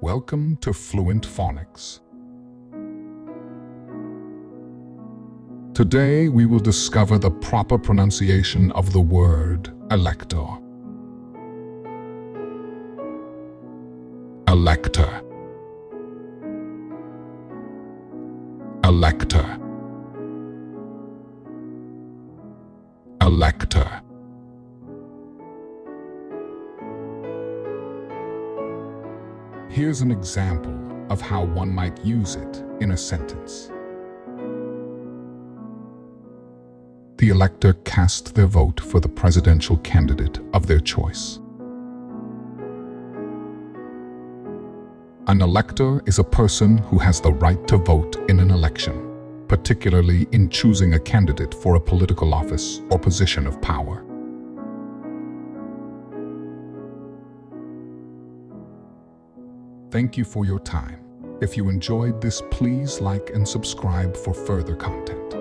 Welcome to Fluent Phonics. Today we will discover the proper pronunciation of the word Elector. Elector. Elector. Elector. Here's an example of how one might use it in a sentence. The elector cast their vote for the presidential candidate of their choice. An elector is a person who has the right to vote in an election, particularly in choosing a candidate for a political office or position of power. Thank you for your time. If you enjoyed this, please like and subscribe for further content.